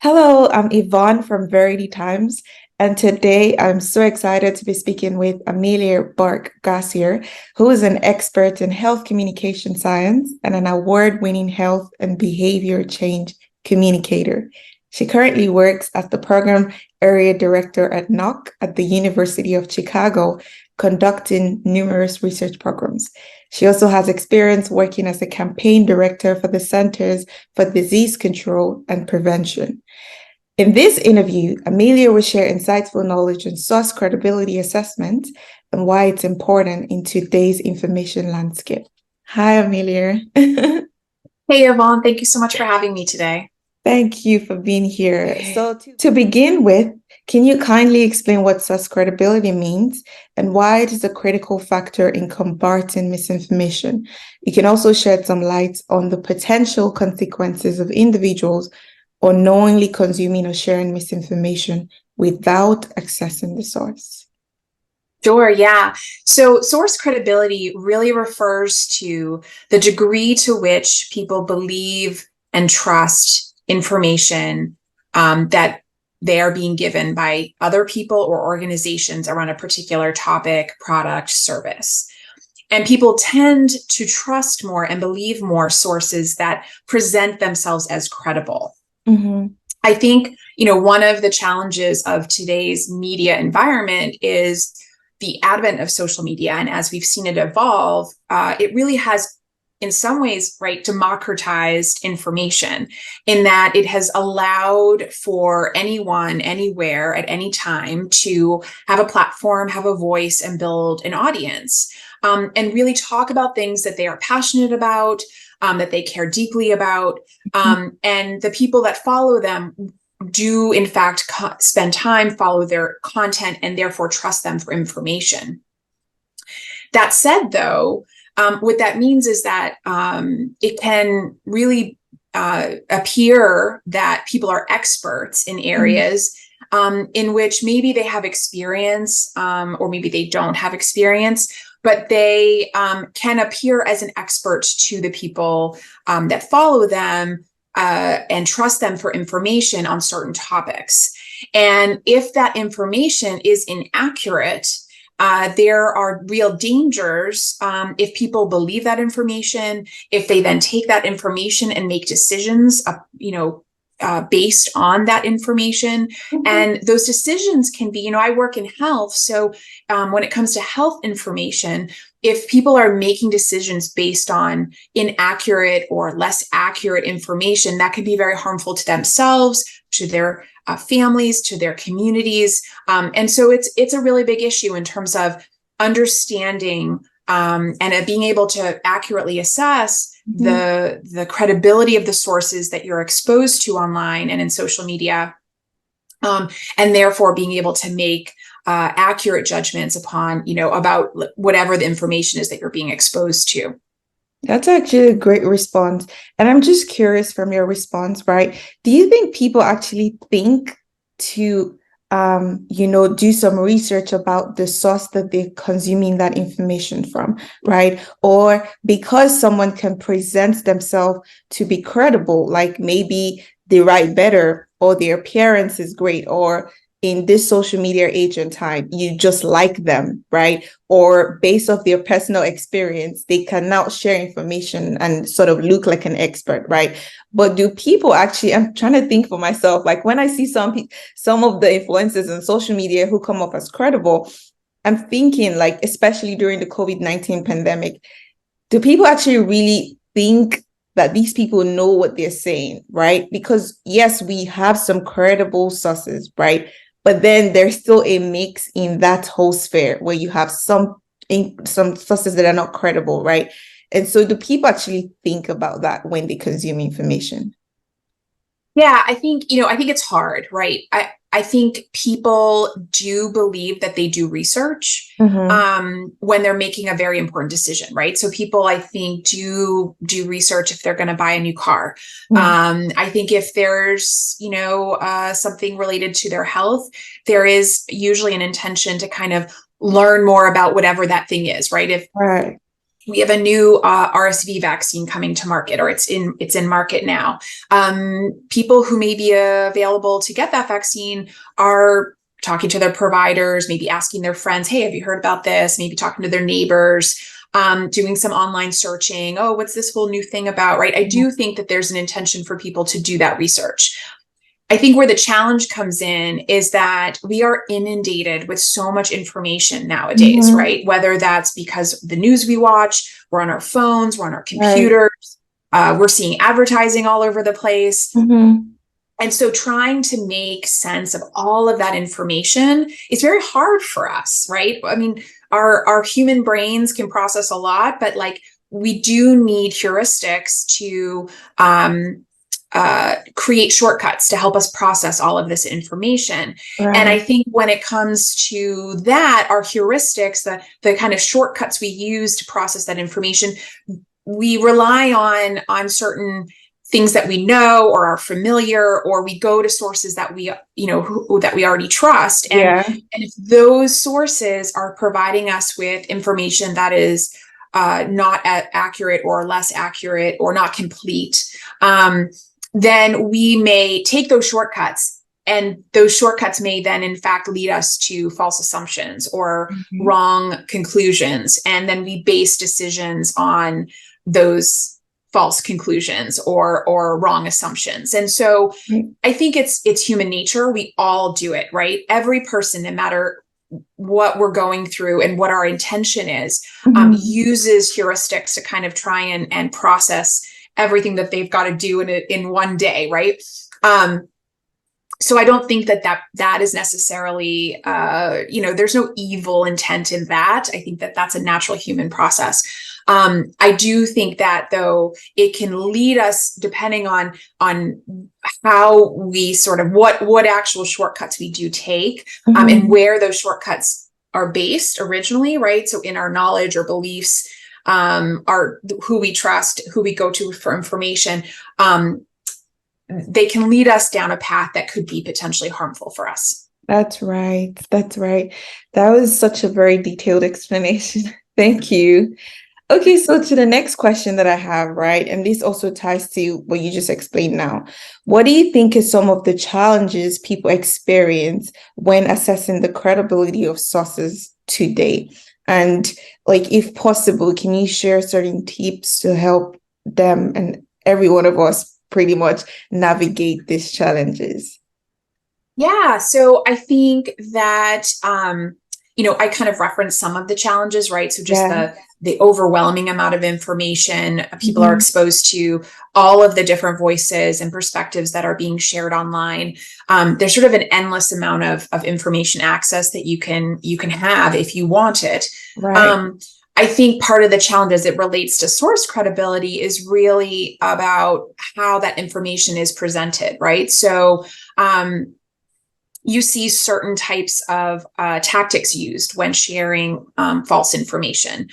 Hello, I'm Yvonne from Verity Times, and today I'm so excited to be speaking with Amelia Burke-Garcia, who is an expert in health communication science and an award-winning health and behavior change communicator. She currently works as the program area director at NOC at the University of Chicago, conducting numerous research programs. She also has experience working as a campaign director for the Centers for Disease Control and Prevention. In this interview, Amelia will share insightful knowledge on source credibility assessment and why it's important in today's information landscape. Hi, Amelia. Hey, Yvonne, thank you so much for having me today. Thank you for being here. So, to begin with, can you kindly explain what source credibility means and why it is a critical factor in combating misinformation? You can also shed some light on the potential consequences of individuals unknowingly consuming or sharing misinformation without accessing the source. Sure, yeah. So source credibility really refers to the degree to which people believe and trust information that they are being given by other people or organizations around a particular topic, product, service. And people tend to trust more and believe more sources that present themselves as credible. Mm-hmm. I think, one of the challenges of today's media environment is the advent of social media. And as we've seen it evolve, it really has, in some ways, right, democratized information in that it has allowed for anyone, anywhere, at any time to have a platform, have a voice, and build an audience, and really talk about things that they are passionate about, that they care deeply about. And the people that follow them do, in fact, spend time, follow their content, and therefore trust them for information. That said, though, what that means is that it can really appear that people are experts in areas in which maybe they have experience, or maybe they don't have experience, but they can appear as an expert to the people that follow them and trust them for information on certain topics. And if that information is inaccurate, there are real dangers if people believe that information, if they then take that information and make decisions, based on that information. And those decisions can be, I work in health. So when it comes to health information, if people are making decisions based on inaccurate or less accurate information, that can be very harmful to themselves, to their families, to their communities. And so it's a really big issue in terms of understanding and being able to accurately assess the credibility of the sources that you're exposed to online and in social media, and therefore being able to make accurate judgments upon, about whatever the information is that you're being exposed to. That's actually a great response. And I'm just curious from your response, right? Do you think people actually think to do some research about the source that they're consuming that information from, right? Or because someone can present themselves to be credible, like maybe they write better or their appearance is great, or in this social media age and time, you just like them, right? Or based off their personal experience, they can now share information and sort of look like an expert, right? But do people actually, I'm trying to think for myself, like when I see some of the influencers on social media who come up as credible, I'm thinking like, especially during the COVID-19 pandemic, do people actually really think that these people know what they're saying, right? Because yes, we have some credible sources, right? But then there's still a mix in that whole sphere where you have some sources that are not credible, right? And so do people actually think about that when they consume information? Yeah, I think it's hard, right? I think people do believe that they do research when they're making a very important decision, right? So people, I think, do research if they're going to buy a new car. I think if there's, something related to their health, there is usually an intention to kind of learn more about whatever that thing is, right? Right. we have a new RSV vaccine coming to market, or it's in market now. People who may be available to get that vaccine are talking to their providers, maybe asking their friends, hey, have you heard about this? Maybe talking to their neighbors, doing some online searching. Oh, what's this whole new thing about, right? I do think that there's an intention for people to do that research. I think where the challenge comes in is that we are inundated with so much information nowadays, right? Whether that's because the news we watch, we're on our phones, we're on our computers, we're seeing advertising all over the place. And so trying to make sense of all of that information is very hard for us, right? I mean, our human brains can process a lot, but like we do need heuristics to create shortcuts to help us process all of this information. And I think when it comes to that, our heuristics, the kind of shortcuts we use to process that information, we rely on certain things that we know or are familiar, or we go to sources that we, that we already trust. And if those sources are providing us with information that is not accurate or less accurate or not complete, then we may take those shortcuts, and those shortcuts may then in fact lead us to false assumptions or wrong conclusions. And then we base decisions on those false conclusions or wrong assumptions. And so I think it's human nature. We all do it, right? Every person, no matter what we're going through and what our intention is, uses heuristics to kind of try and process everything that they've got to do in one day, right? So I don't think that is necessarily, there's no evil intent in that. I think that that's a natural human process. I do think that though it can lead us, depending on how we sort of what actual shortcuts we do take, and where those shortcuts are based originally, right? So in our knowledge or beliefs, are who we trust, who we go to for information, they can lead us down a path that could be potentially harmful for us. That's right. That's right. That was such a very detailed explanation. Thank you. Okay, so to the next question that I have, right? And this also ties to what you just explained now. What do you think is some of the challenges people experience when assessing the credibility of sources today? And like, if possible, can you share certain tips to help them and every one of us pretty much navigate these challenges? Yeah, so I think that, I kind of referenced some of the challenges, right? So just the overwhelming amount of information, people are exposed to all of the different voices and perspectives that are being shared online. There's sort of an endless amount of information access that you can have if you want it. Right. I think part of the challenge as it relates to source credibility is really about how that information is presented, right? So, you see certain types of tactics used when sharing false information.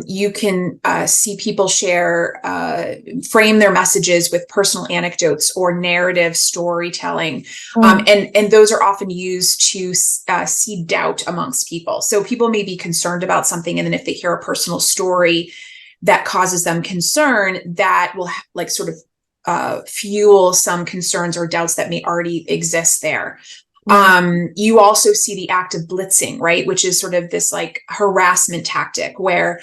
You can see people frame their messages with personal anecdotes or narrative storytelling. And those are often used to seed doubt amongst people. So people may be concerned about something, and then if they hear a personal story that causes them concern, that will fuel some concerns or doubts that may already exist there. You also see the act of blitzing, right? Which is sort of this like harassment tactic where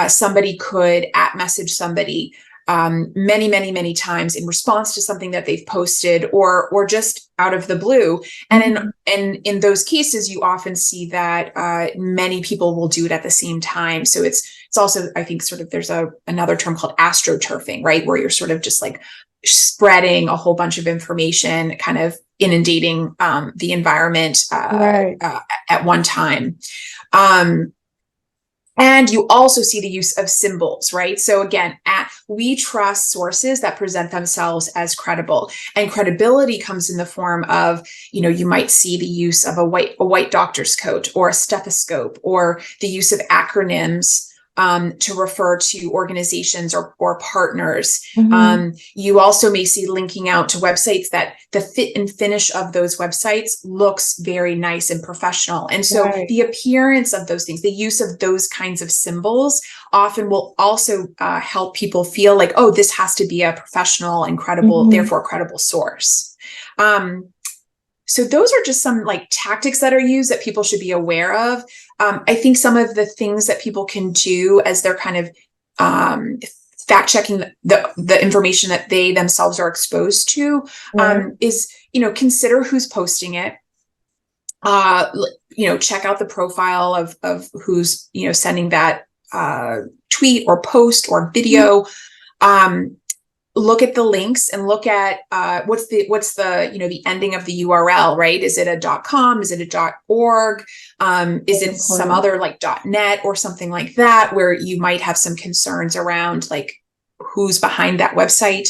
somebody could @message somebody many, many, many times in response to something that they've posted or just out of the blue. And in those cases, you often see that many people will do it at the same time. So it's also, I think, sort of there's another term called astroturfing, right? Where you're sort of just like spreading a whole bunch of information, kind of inundating the environment at one time. And you also see the use of symbols, right? So again, we trust sources that present themselves as credible, and credibility comes in the form of, you might see the use of a white doctor's coat or a stethoscope, or the use of acronyms to refer to organizations or partners. Mhm. You also may see linking out to websites that the fit and finish of those websites looks very nice and professional. And so Right. the appearance of those things, the use of those kinds of symbols often will also help people feel like, oh, this has to be a professional and credible, Mhm. therefore credible source. So those are just some like tactics that are used that people should be aware of. I think some of the things that people can do as they're kind of fact checking the information that they themselves are exposed to Right. is, consider who's posting it. Check out the profile of who's, sending that tweet or post or video. Look at the links and look at what's the the ending of the URL, right? Is it a .com? Is it a .org? Is Very it some important. other like .net or something like that, where you might have some concerns around like who's behind that website?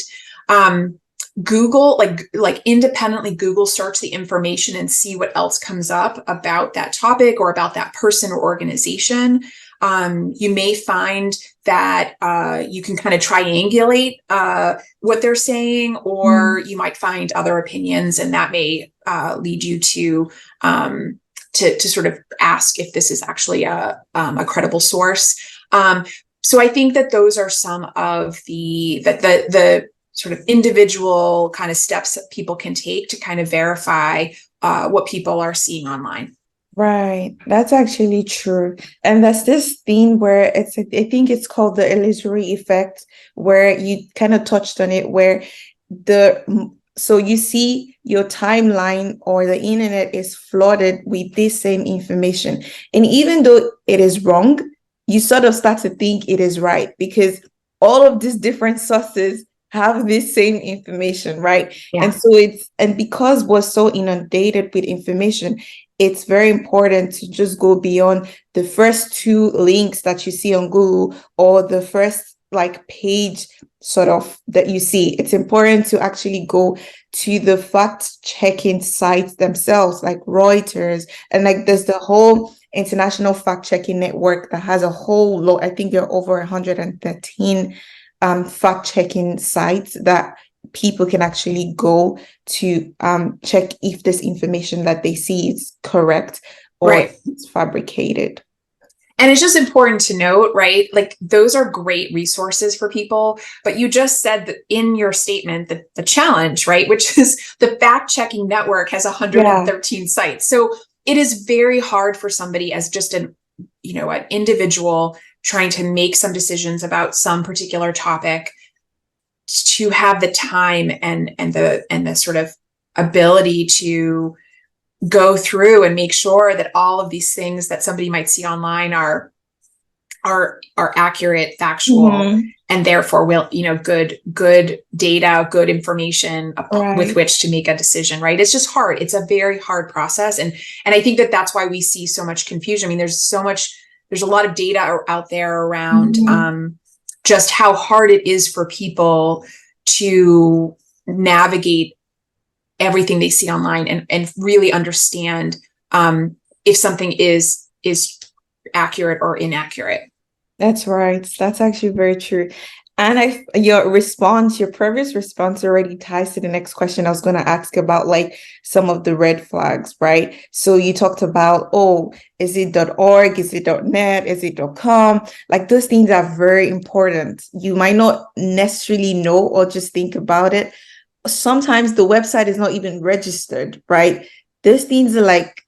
Google, like independently Google search the information and see what else comes up about that topic or about that person or organization. You may find that you can kind of triangulate what they're saying, or Mm. you might find other opinions, and that may lead you to sort of ask if this is actually a credible source. So I think that those are some of the sort of individual kind of steps that people can take to kind of verify what people are seeing online. Right. That's actually true. And that's this thing where I think it's called the illusory effect, where you kind of touched on it, where so you see your timeline or the internet is flooded with this same information. And even though it is wrong, you sort of start to think it is right because all of these different sources have this same information, right? And Yeah. so and because we're so inundated with information, it's very important to just go beyond the first two links that you see on Google or the first like page sort of that you see. It's important to actually go to the fact checking sites themselves, like Reuters, and like there's the whole international fact checking network that has a whole lot. I think there are over 113 fact checking sites that people can actually go to check if this information that they see is correct or Right. it's fabricated. And it's just important to note, right? Like those are great resources for people. But you just said that in your statement that the challenge, right, which is the fact checking network has Yeah. 113 sites. So it is very hard for somebody as just an individual trying to make some decisions about some particular topic to have the time and the sort of ability to go through and make sure that all of these things that somebody might see online are accurate, factual, Mhm. and therefore will good data, good information with Right. which to make a decision. Right? It's just hard. It's a very hard process, and I think that that's why we see so much confusion. I mean, there's a lot of data out there around Mhm. just how hard it is for people to navigate everything they see online and really understand if something is accurate or inaccurate. That's right. That's actually very true. And your previous response already ties to the next question I was going to ask about, like some of the red flags, right? So you talked about, oh, is it .org? Is it .net? Is it .com? Like those things are very important. You might not necessarily know or just think about it. Sometimes the website is not even registered, right? Those things are like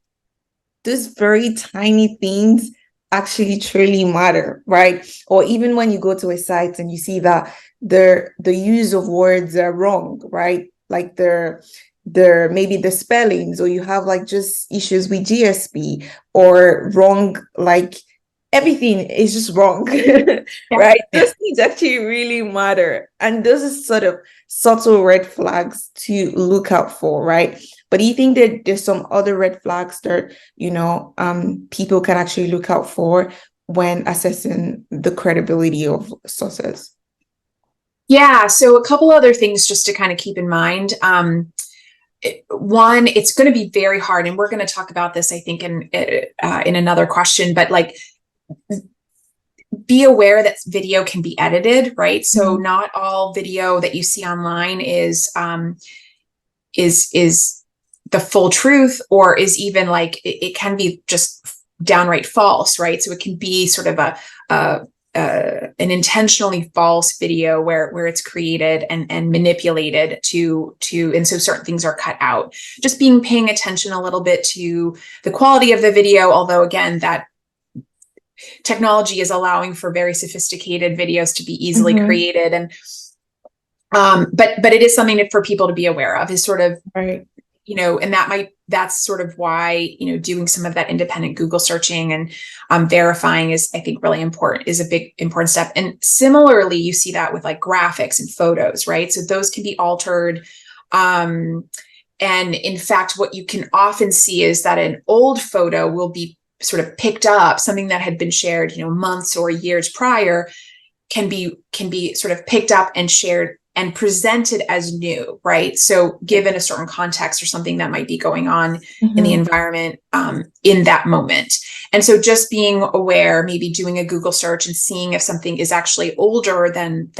these very tiny things actually truly matter, right? Or even when you go to a site and you see that the use of words are wrong, right? Like they're maybe the spellings, or you have like just issues with GSP or wrong, like everything is just wrong, Yeah. right? Yeah. Those things actually really matter. And those are sort of subtle red flags to look out for, right? But do you think that there's some other red flags that, people can actually look out for when assessing the credibility of sources? Yeah. So a couple other things just to kind of keep in mind. One, it's going to be very hard, and we're going to talk about this, I think, in another question. But like be aware that video can be edited, right? So Mhm. not all video that you see online is the full truth, or is even like it can be just downright false, right? So it can be sort of an intentionally false video where it's created and manipulated to and so certain things are cut out. Just paying attention a little bit to the quality of the video, although again, that technology is allowing for very sophisticated videos to be easily Mhm. created. And but it is something for people to be aware of, is sort of, Right. and that's sort of why, doing some of that independent Google searching and verifying is, I think, really important, is a big important step. And similarly, you see that with like graphics and photos, right? So those can be altered. And in fact, what you can often see is that an old photo will be sort of picked up, something that had been shared, months or years prior, can be sort of picked up and shared and presented as new, right? So given a certain context or something that might be going on in the Mhm. environment in that moment. And so just being aware, maybe doing a Google search and seeing if something is actually older than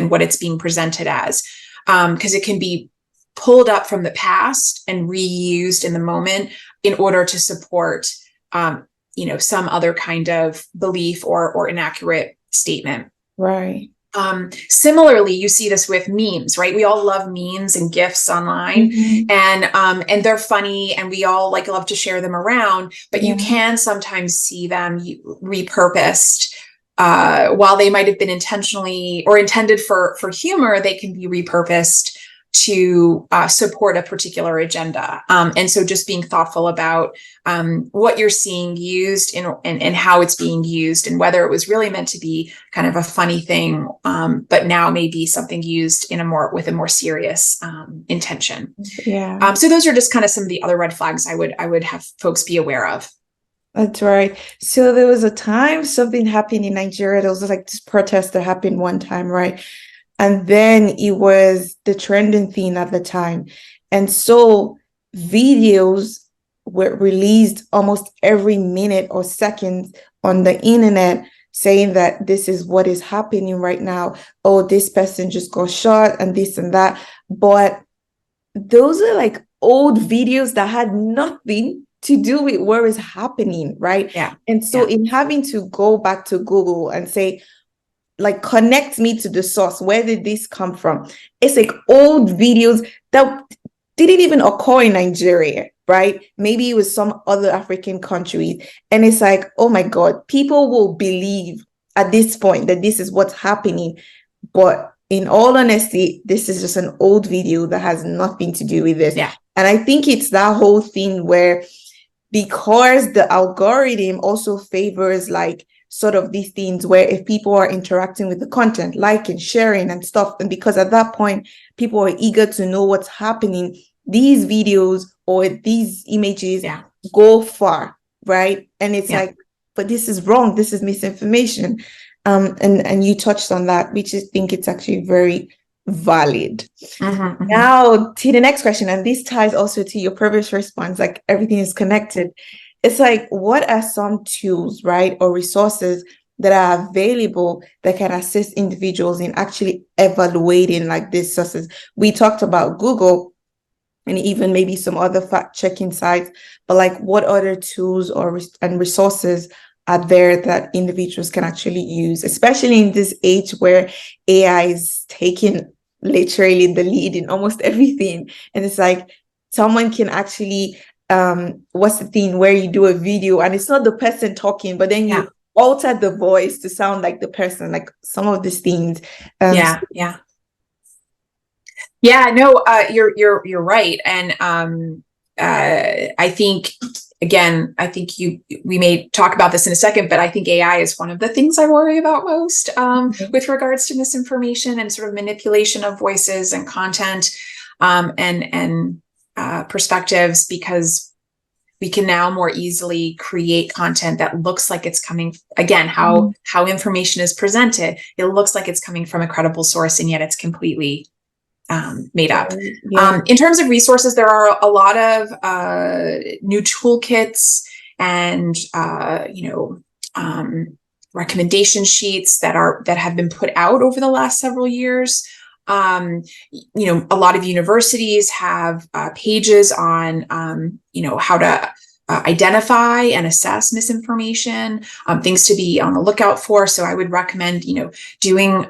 what it's being presented as, because it can be pulled up from the past and reused in the moment in order to support some other kind of belief or inaccurate statement. Right. Similarly, you see this with memes, right? We all love memes and GIFs online, Mhm. and they're funny, and we all love to share them around. But you Yeah. can sometimes see them repurposed. While they might have been intentionally or intended for humor, they can be repurposed to support a particular agenda. And so just being thoughtful about what you're seeing used and how it's being used, and whether it was really meant to be kind of a funny thing, but now maybe something used with a more serious intention. Yeah. So those are just kind of some of the other red flags I would have folks be aware of. That's right. So there was a time something happened in Nigeria. There was like this protest that happened one time, right? And then it was the trending thing at the time. And so videos were released almost every minute or second on the internet saying that this is what is happening right now. Oh, this person just got shot and this and that. But those are like old videos that had nothing to do with what is happening, right? Yeah. And so in having to go back to Google and say, like, connect me to the source. Where did this come from? It's like old videos that didn't even occur in Nigeria, right? Maybe it was some other African country. And it's like, oh my God, people will believe at this point that this is what's happening. But in all honesty, this is just an old video that has nothing to do with this. Yeah. And I think it's that whole thing where, because the algorithm also favors like sort of these things where if people are interacting with the content, liking, sharing and stuff, and because at that point people are eager to know what's happening, these videos or these images go far, right? And it's like, but this is wrong, this is misinformation. And you touched on that, which I think it's actually very valid. Now to the next question, and this ties also to your previous response, like everything is connected. It's like, what are some tools, right, or resources that are available that can assist individuals in actually evaluating like these sources? We talked about Google and even maybe some other fact-checking sites, but like what other tools and resources are there that individuals can actually use, especially in this age where AI is taking literally the lead in almost everything. And it's like someone can actually, what's the thing where you do a video and it's not the person talking, but then you alter the voice to sound like the person, like some of these things. No, you're right. And I think, again, we may talk about this in a second, but I think AI is one of the things I worry about most with regards to misinformation and sort of manipulation of voices and content and perspectives, because we can now more easily create content that looks like it's coming, again, how information is presented. It looks like it's coming from a credible source, and yet it's completely made up. In terms of resources, there are a lot of new toolkits and recommendation sheets that have been put out over the last several years. A lot of universities have pages on, how to identify and assess misinformation, things to be on the lookout for. So I would recommend, doing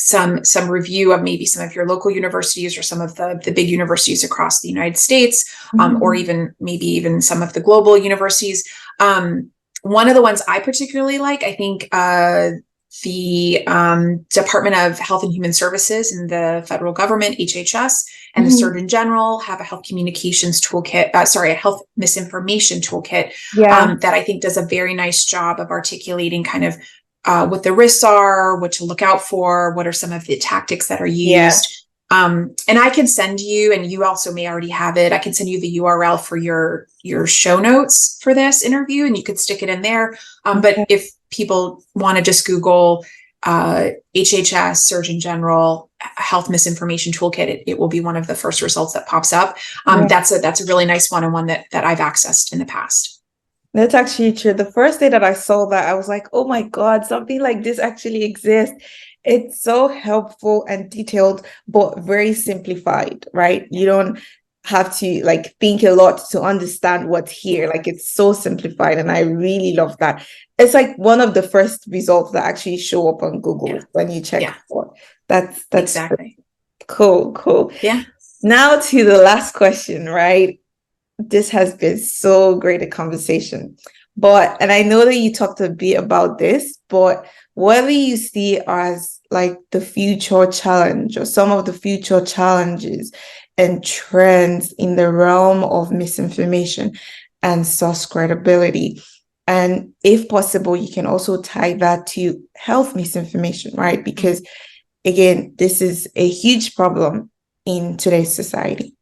some review of maybe some of your local universities or some of the big universities across the United States, or even some of the global universities. One of the ones I particularly like, I think, the Department of Health and Human Services in the federal government, HHS, and the Surgeon General have a health communications toolkit, a health misinformation toolkit, that I think does a very nice job of articulating kind of what the risks are, what to look out for, what are some of the tactics that are used. And I can send you, and you also may already have it, I can send you the URL for your show notes for this interview, and you could stick it in there. But if people want to just Google HHS, Surgeon General, Health Misinformation Toolkit, it will be one of the first results that pops up. That's a really nice one, and one that I've accessed in the past. That's actually true. The first day that I saw that, I was like, oh my God, something like this actually exists. It's so helpful and detailed, but very simplified, right? You don't have to like think a lot to understand what's here. Like, it's so simplified, and I really love that. It's like one of the first results that actually show up on Google when you check for. That's exactly cool. Yeah. Now to the last question, right? This has been so great a conversation, and I know that you talked a bit about this, but what do you see as like the future challenge or some of the future challenges and trends in the realm of misinformation and source credibility? And if possible, you can also tie that to health misinformation, right? Because again, this is a huge problem in today's society.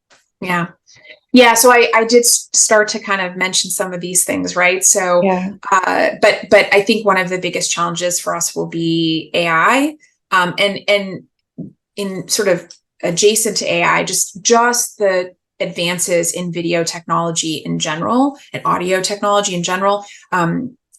Yeah, so I did start to kind of mention some of these things, right? So, but I think one of the biggest challenges for us will be AI, and in sort of adjacent to AI, just the advances in video technology in general and audio technology in general.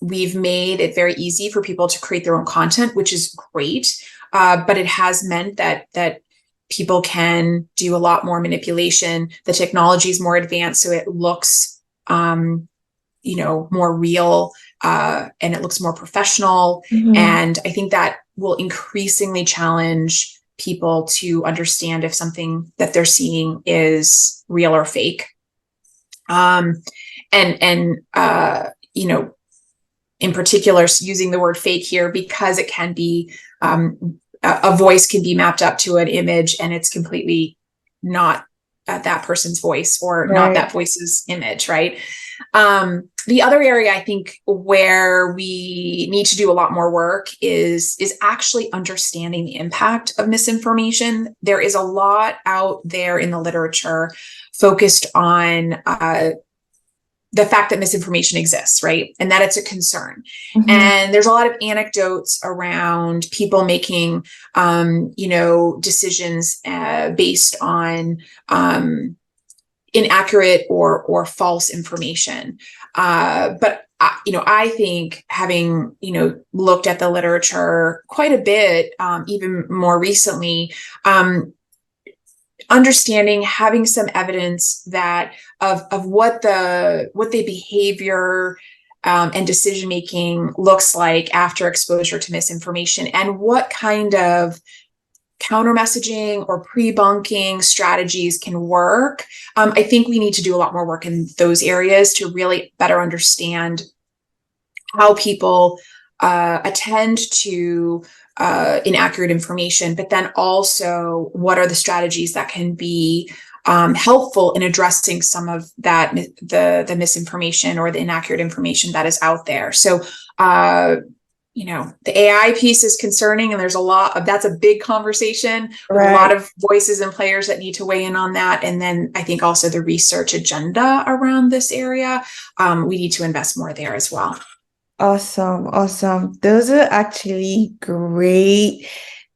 We've made it very easy for people to create their own content, which is great, but it has meant that people can do a lot more manipulation. The technology is more advanced, so it looks, more real, and it looks more professional. And I think that will increasingly challenge people to understand if something that they're seeing is real or fake. In particular, using the word fake here because it can be, a voice can be mapped up to an image and it's completely not that person's voice or not that voice's image, right? The other area I think where we need to do a lot more work is actually understanding the impact of misinformation. There is a lot out there in the literature focused on the fact that misinformation exists, right? And that it's a concern. And there's a lot of anecdotes around people making, decisions based on inaccurate or false information. But I think having, looked at the literature quite a bit, even more recently, understanding, having some evidence that of what the behavior and decision making looks like after exposure to misinformation, and what kind of counter messaging or pre-bunking strategies can work. I think we need to do a lot more work in those areas to really better understand how people attend to inaccurate information, but then also what are the strategies that can be helpful in addressing some of that, the misinformation or the inaccurate information that is out there. So, the AI piece is concerning, and there's that's a big conversation with a lot of voices and players that need to weigh in on that. And then I think also the research agenda around this area, we need to invest more there as well. Awesome. Those are actually great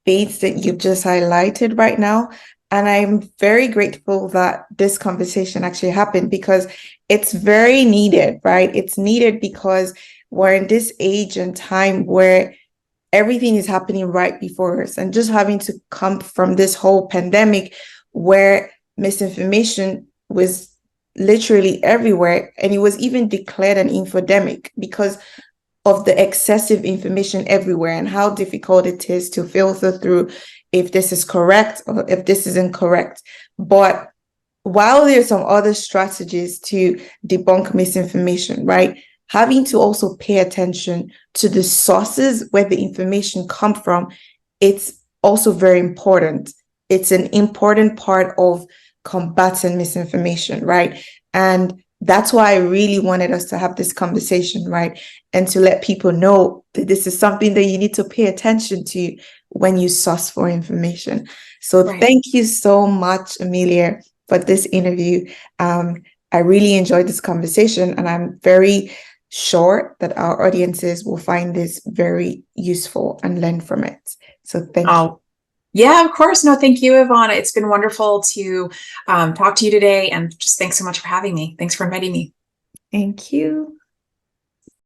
beats that you've just highlighted right now. And I'm very grateful that this conversation actually happened because it's very needed, right? It's needed because we're in this age and time where everything is happening right before us, and just having to come from this whole pandemic where misinformation was literally everywhere, and it was even declared an infodemic because of the excessive information everywhere and how difficult it is to filter through if this is correct or if this is incorrect. But while there's some other strategies to debunk misinformation, right? Having to also pay attention to the sources where the information come from, it's also very important. It's an important part of combating misinformation, right? And that's why I really wanted us to have this conversation, right? And to let people know that this is something that you need to pay attention to when you source for information. So Right. thank you so much, Amelia, for this interview. I really enjoyed this conversation, and I'm very sure that our audiences will find this very useful and learn from it. So thank you. Oh, yeah, of course. No, thank you, Ivana. It's been wonderful to talk to you today, and just thanks so much for having me. Thanks for inviting me. Thank you.